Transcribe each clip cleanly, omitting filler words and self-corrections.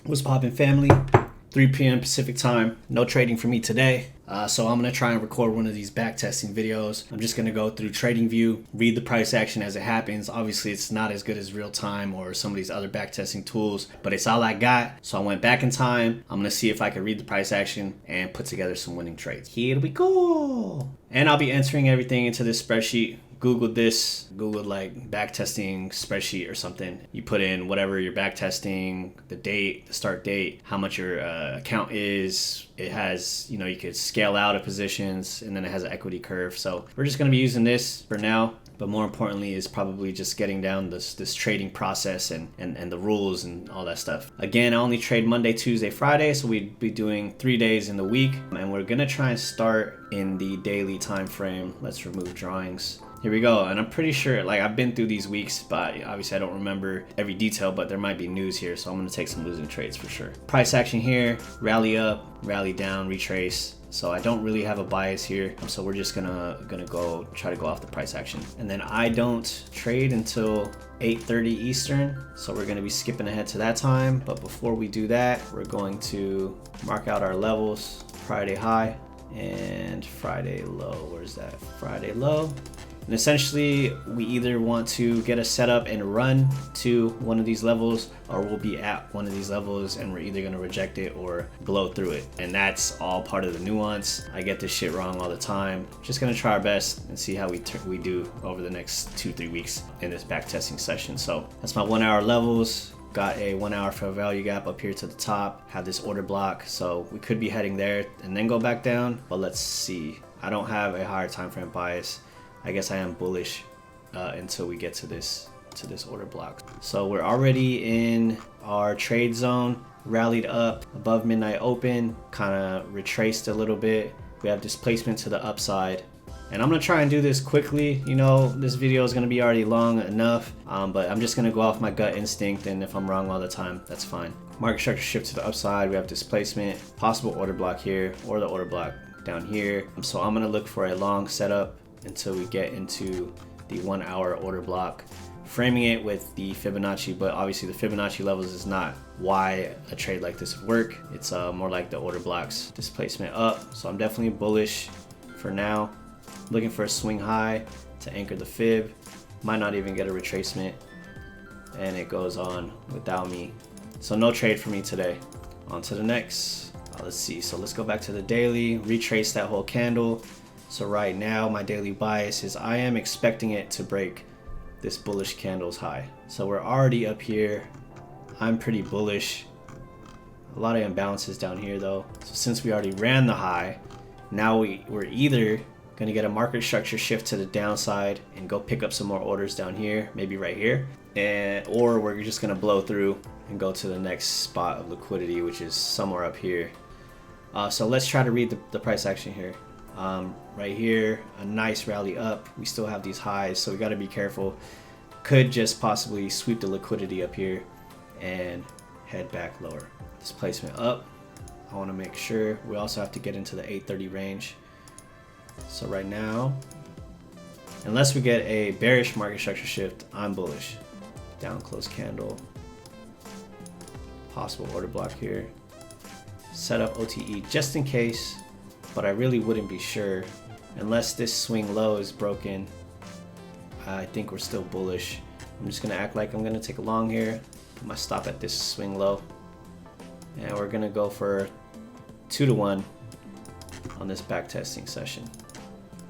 What's poppin', family? 3 p.m. Pacific time. No trading for me today. So I'm going to try and record one of these backtesting videos. I'm just going to go through TradingView, read the price action as it happens. Obviously, it's not as good as real time or some of these other backtesting tools, but it's all I got. So I went back in time. I'm going to see if I can read the price action and put together some winning trades. Here we go. And I'll be entering everything into this spreadsheet. Googled this, Googled like backtesting spreadsheet or something. You put in whatever you're backtesting, the date, the start date, how much your account is. It has, you could scale out of positions, and then it has an equity curve. So we're just gonna be using this for now. But more importantly is probably just getting down this trading process and the rules and all that stuff. Again, I only trade Monday, Tuesday, Friday, so we'd be doing 3 days in the week. And we're gonna try and start in the daily time frame. Let's remove drawings. Here we go, and I'm pretty sure, like, I've been through these weeks, but obviously I don't remember every detail, but there might be news here, so I'm gonna take some losing trades for sure. Price action here, rally up, rally down, retrace. So I don't really have a bias here, so we're just gonna go try to go off the price action. And then I don't trade until 8:30 Eastern, so we're gonna be skipping ahead to that time. But before we do that, we're going to mark out our levels. Friday high and Friday low. Where's that? Friday low. And essentially, we either want to get a setup and run to one of these levels, or we'll be at one of these levels and we're either going to reject it or blow through it. And that's all part of the nuance. I get this shit wrong all the time. Just going to try our best and see how we do over the next 2-3 weeks in this backtesting session. So that's my 1 hour levels. Got a 1 hour fair value gap up here to the top. Have this order block, so we could be heading there and then go back down. But let's see. I don't have a higher time frame bias. I guess I am bullish until we get to this order block. So we're already in our trade zone, rallied up above midnight open, kind of retraced a little bit. We have displacement to the upside. And I'm gonna try and do this quickly. This video is gonna be already long enough, but I'm just gonna go off my gut instinct, and if I'm wrong all the time, that's fine. Market structure shift to the upside. We have displacement, possible order block here, or the order block down here. So I'm gonna look for a long setup until we get into the 1 hour order block, framing it with the Fibonacci, but obviously the Fibonacci levels is not why a trade like this would work. It's more like the order blocks displacement up. So I'm definitely bullish for now. Looking for a swing high to anchor the fib. Might not even get a retracement, and it goes on without me. So no trade for me today. On to the next. Let's see. So let's go back to the daily, retrace that whole candle. So right now my daily bias is I am expecting it to break this bullish candle's high. So we're already up here. I'm pretty bullish. A lot of imbalances down here though. So since we already ran the high, now we're either gonna get a market structure shift to the downside and go pick up some more orders down here, maybe right here, or we're just gonna blow through and go to the next spot of liquidity, which is somewhere up here. So let's try to read the price action here. Right here, a nice rally up. We still have these highs, so we got to be careful. Could just possibly sweep the liquidity up here and head back lower. Displacement up. I want to make sure. We also have to get into the 830 range. So right now, unless we get a bearish market structure shift, I'm bullish. Down close candle. Possible order block here. Set up OTE just in case, but I really wouldn't be sure. Unless this swing low is broken, I think we're still bullish. I'm just gonna act like I'm gonna take a long here. Put my stop at this swing low. And we're gonna go for 2-to-1 on this backtesting session.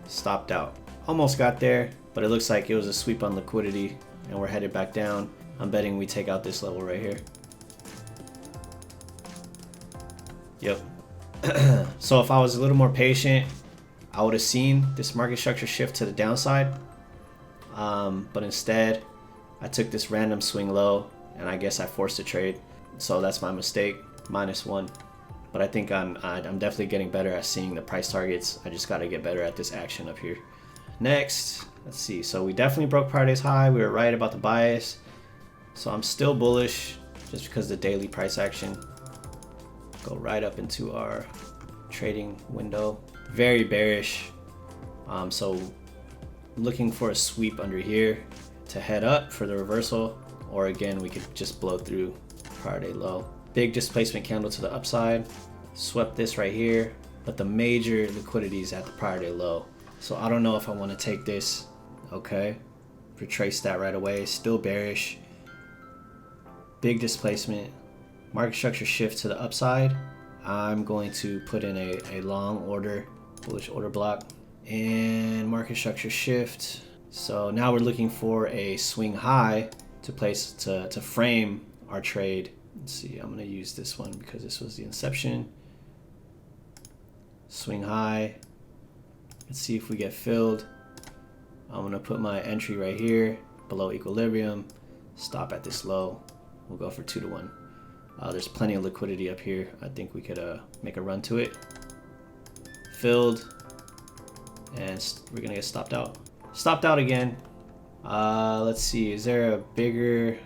Stopped out. Almost got there, but it looks like it was a sweep on liquidity and we're headed back down. I'm betting we take out this level right here. Yep. So if I was a little more patient, I would have seen this market structure shift to the downside, but instead I took this random swing low and I guess I forced a trade. So that's my mistake, -1. But I think I'm definitely getting better at seeing the price targets. I just got to get better at this action up here. Next, let's see. So we definitely broke Friday's high. We were right about the bias. So I'm still bullish just because the daily price action. Go right up into our trading window. Very bearish. So looking for a sweep under here to head up for the reversal, or again we could just blow through Friday low. big displacement candle to the upside, swept this right here, but the major liquidity is at the prior day low. So I don't know if I want to take this. Okay, retrace that right away, still bearish, big displacement, market structure shift to the upside. I'm going to put in a long order, bullish order block, and market structure shift. So now we're looking for a swing high to place to frame our trade. Let's see, I'm going to use this one because this was the inception. Swing high. Let's see if we get filled. I'm going to put my entry right here below equilibrium, stop at this low. We'll go for 2 to 1. There's plenty of liquidity up here. I think we could make a run to it. Filled, and we're gonna get stopped out. Stopped out again. Let's see, is there a bigger,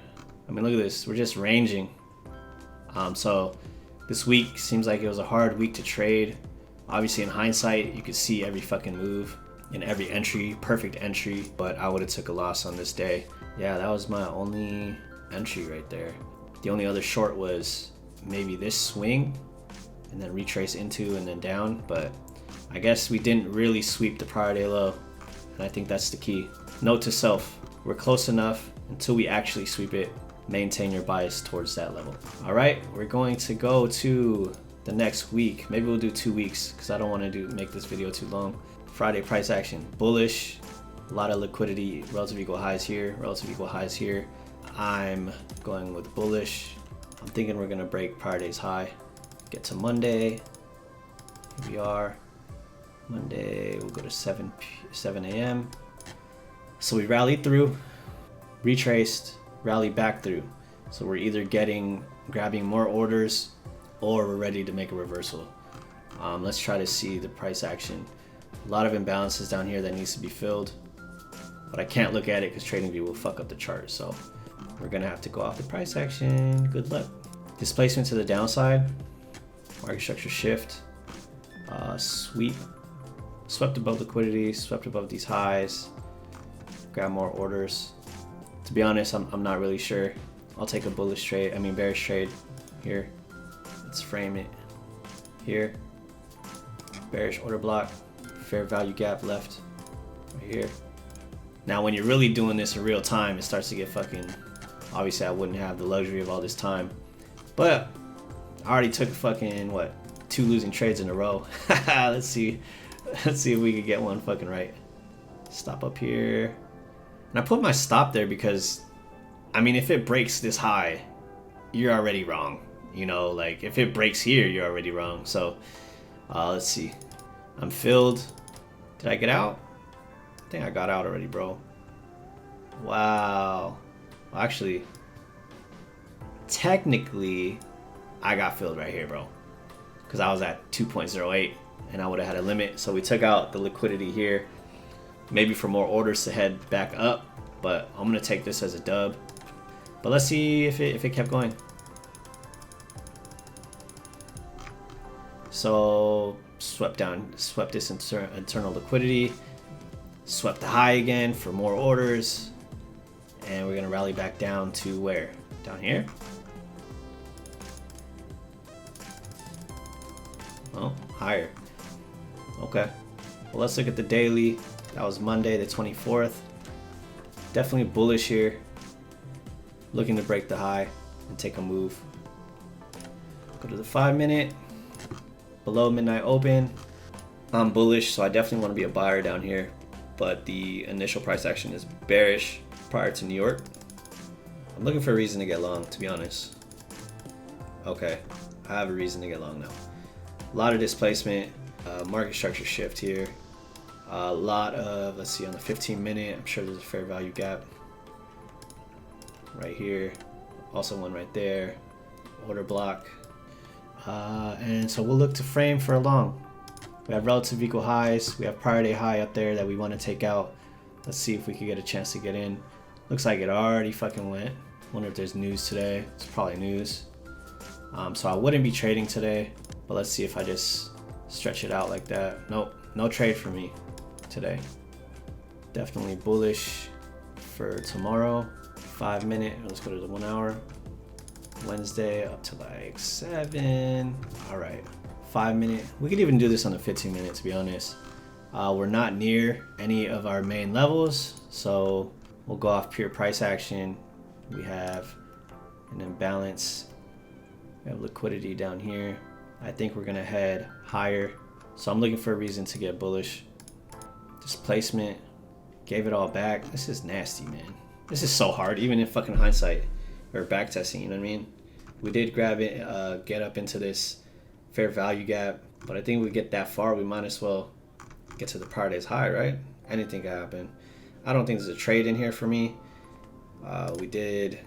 I mean, look at this, we're just ranging. So this week seems like it was a hard week to trade. Obviously in hindsight, you could see every fucking move in every entry, perfect entry, but I would have took a loss on this day. Yeah, that was my only entry right there. The only other short was maybe this swing and then retrace into and then down, but I guess we didn't really sweep the prior day low, and I think that's the key. Note to self, we're close enough until we actually sweep it. Maintain your bias towards that level. All right, we're going to go to the next week. Maybe we'll do 2 weeks because I don't want to make this video too long. Friday price action, bullish, a lot of liquidity, relative equal highs here, relative equal highs here. I'm going with bullish. I'm thinking we're gonna break prior day's high. Get to Monday. Here we are. Monday, we'll go to 7 a.m. So we rallied through, retraced, rallied back through. So we're either grabbing more orders, or we're ready to make a reversal. Let's try to see the price action. A lot of imbalances down here that needs to be filled, but I can't look at it because TradingView will fuck up the chart. So we're gonna have to go off the price action. Good luck. Displacement to the downside, market structure shift, swept above liquidity, swept above these highs, grab more orders. To be honest, I'm not really sure. I'll take a bearish trade here. Let's frame it here. Bearish order block, fair value gap left right here. Now when you're really doing this in real time, it starts to get fucking, obviously I wouldn't have the luxury of all this time, but I already took fucking, what, 2 losing trades in a row. Let's see if we could get one fucking right. Stop up here. And I put my stop there because, I mean, if it breaks this high, you're already wrong. You know, like if it breaks here, you're already wrong. So let's see. I'm filled. Did I get out? I think I got out already, bro. Wow. Well, actually, technically, I got filled right here, bro. Because I was at 2.08 and I would have had a limit. So we took out the liquidity here. Maybe for more orders to head back up. But I'm going to take this as a dub. But let's see if it kept going. So swept this internal liquidity. Swept the high again for more orders. And we're going to rally back down to where? Down here? Oh, higher. Okay. Well, let's look at the daily. That was Monday the 24th. Definitely bullish here. Looking to break the high and take a move. Go to the 5-minute. Below midnight open. I'm bullish, so I definitely want to be a buyer down here. But the initial price action is bearish prior to New York. I'm looking for a reason to get long, to be honest. Okay, I have a reason to get long now. A lot of displacement, market structure shift here. A lot of, let's see, on the 15-minute, I'm sure there's a fair value gap right here. Also one right there, order block. And so we'll look to frame for a long. We have relative equal highs. We have prior day high up there that we want to take out. Let's see if we can get a chance to get in. Looks like it already fucking went. Wonder if there's news today. It's probably news. So I wouldn't be trading today, but let's see if I just stretch it out like that. Nope, no trade for me today. Definitely bullish for tomorrow. 5-minute, let's go to the 1 hour. Wednesday up to like 7. All right, 5 minute. We could even do this on the 15 minute, to be honest. We're not near any of our main levels, so we'll go off pure price action. We have an imbalance. We have liquidity down here. I think we're gonna head higher, so I'm looking for a reason to get bullish. Displacement, gave it all back. This is nasty, man. This is so hard, even in fucking hindsight or backtesting, you know what I mean? We did grab it, get up into this fair value gap, but I think we get that far, we might as well get to the prior day's high, right? Anything can happen. I don't think there's a trade in here for me. We did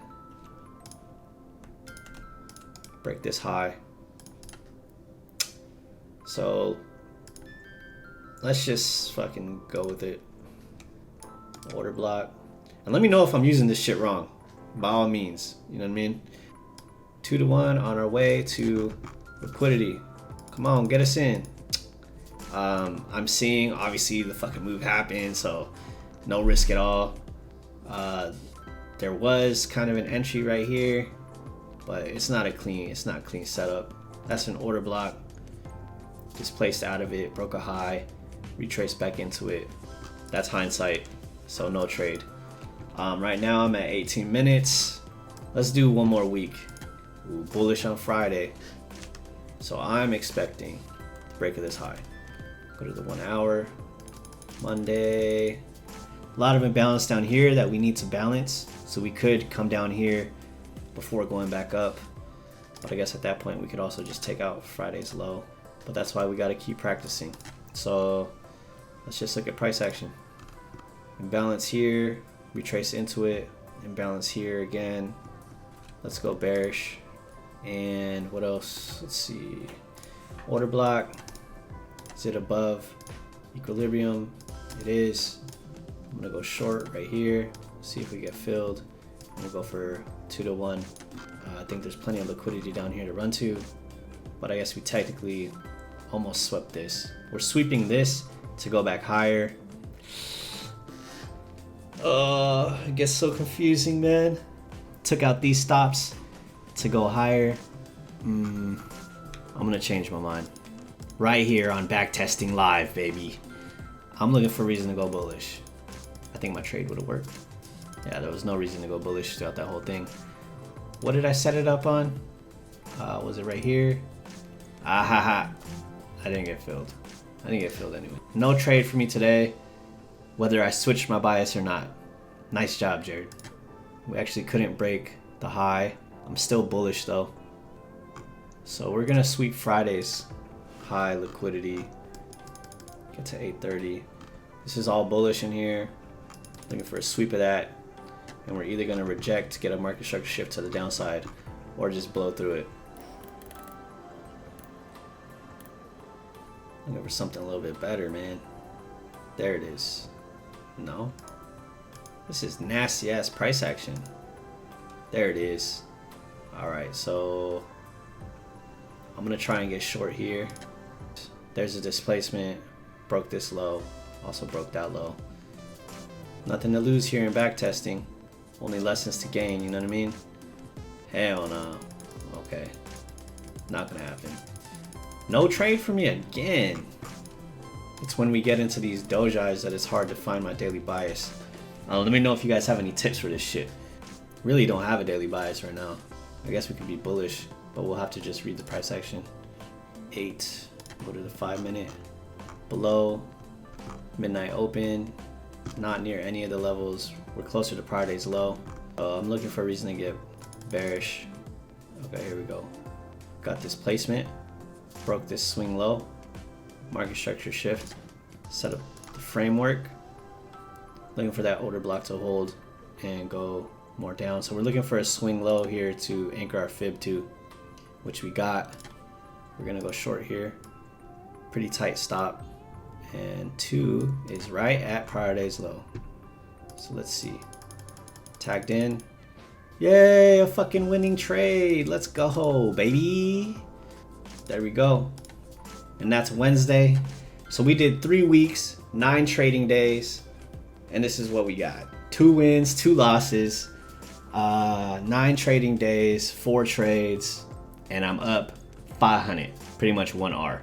break this high. So let's just fucking go with it. Order block. And let me know if I'm using this shit wrong. By all means, you know what I mean? 2 to 1 on our way to liquidity. Come on, get us in. I'm seeing obviously the fucking move happen, so no risk at all. There was kind of an entry right here, but it's not clean setup. That's an order block. Displaced out of it, broke a high, retraced back into it. That's hindsight, so no trade. Right now I'm at 18 minutes. Let's do one more week. Ooh, bullish on Friday. So I'm expecting break of this high. Go to the 1 hour. Monday. A lot of imbalance down here that we need to balance. So we could come down here before going back up. But I guess at that point we could also just take out Friday's low. But that's why we got to keep practicing. So let's just look at price action. Imbalance here. Retrace into it. Imbalance here again. Let's go bearish. And what else? Let's see. Order block. Is it above equilibrium? It is. I'm gonna go short right here. See if we get filled. I'm gonna go for 2 to 1. I think there's plenty of liquidity down here to run to, but I guess we technically almost swept this. We're sweeping this to go back higher. It gets so confusing, man. Took out these stops to go higher. I'm gonna change my mind. Right here on Backtesting Live, baby. I'm looking for a reason to go bullish. I think my trade would have worked. Yeah, there was no reason to go bullish throughout that whole thing. What did I set it up on? Was it right here? I didn't get filled. I didn't get filled anyway. No trade for me today, whether I switched my bias or not. Nice job, Jared. We actually couldn't break the high. I'm still bullish though. So we're gonna sweep Friday's high liquidity. Get to 830. This is all bullish in here. Looking for a sweep of that. And we're either gonna reject, get a market structure shift to the downside, or just blow through it. Looking for something a little bit better, man. There it is. No. This is nasty ass price action. There it is. Alright, so I'm gonna try and get short here. There's a displacement. Broke this low. Also broke that low. Nothing to lose here in backtesting. Only lessons to gain, you know what I mean? Hell no. Okay. Not gonna happen. No trade for me again. It's when we get into these dojis that it's hard to find my daily bias. Let me know if you guys have any tips for this shit. Really don't have a daily bias right now. I guess we could be bullish, but we'll have to just read the price action. 8. Go to the 5 minute. Below. Midnight open. Not near any of the levels. We're closer to prior day's low. I'm looking for a reason to get bearish. Okay, here we go. Got this placement. Broke this swing low. Market structure shift. Set up the framework. Looking for that order block to hold and go more down. So we're looking for a swing low here to anchor our fib to, which we got. We're gonna go short here. Pretty tight stop. And 2 is right at prior day's low. So let's see. Tagged in. Yay, a fucking winning trade. Let's go, baby. There we go. And that's Wednesday. So we did 3 weeks, 9 trading days. And this is what we got. 2 wins, 2 losses. 9 trading days, 4 trades, and I'm up 500, pretty much 1R.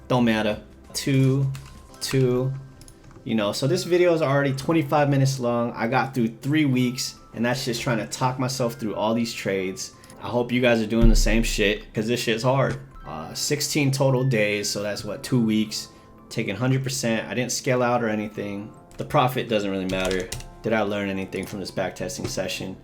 Don't matter. 2, you know, so this video is already 25 minutes long. I got through 3 weeks, and that's just trying to talk myself through all these trades. I hope you guys are doing the same shit, because this shit's hard. 16 total days, so that's what, 2 weeks, taking 100%. I didn't scale out or anything. The profit doesn't really matter. Did I learn anything from this backtesting session?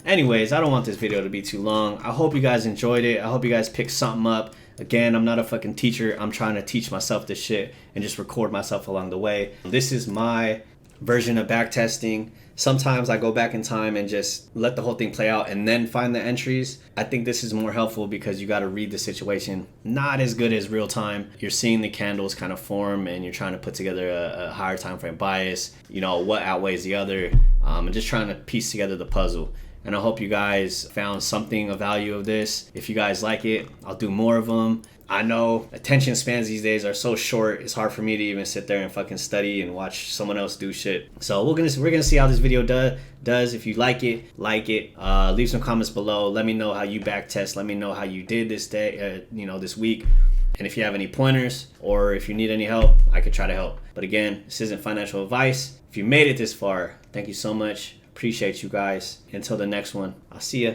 Anyways, I don't want this video to be too long. I hope you guys enjoyed it. I hope you guys picked something up. Again, I'm not a fucking teacher. I'm trying to teach myself this shit and just record myself along the way. This is my version of backtesting. Sometimes I go back in time and just let the whole thing play out and then find the entries. I think this is more helpful because you got to read the situation. Not as good as real time. You're seeing the candles kind of form and you're trying to put together a higher time frame bias. You know, what outweighs the other. And just trying to piece together the puzzle. And I hope you guys found something of value of this. If you guys like it, I'll do more of them. I know attention spans these days are so short, it's hard for me to even sit there and fucking study and watch someone else do shit. So we're gonna see how this video does. If you like it, leave some comments below. Let me know how you backtest. Let me know how you did this day, this week. And if you have any pointers or if you need any help, I could try to help. But again, this isn't financial advice. If you made it this far, thank you so much. Appreciate you guys. Until the next one, I'll see ya.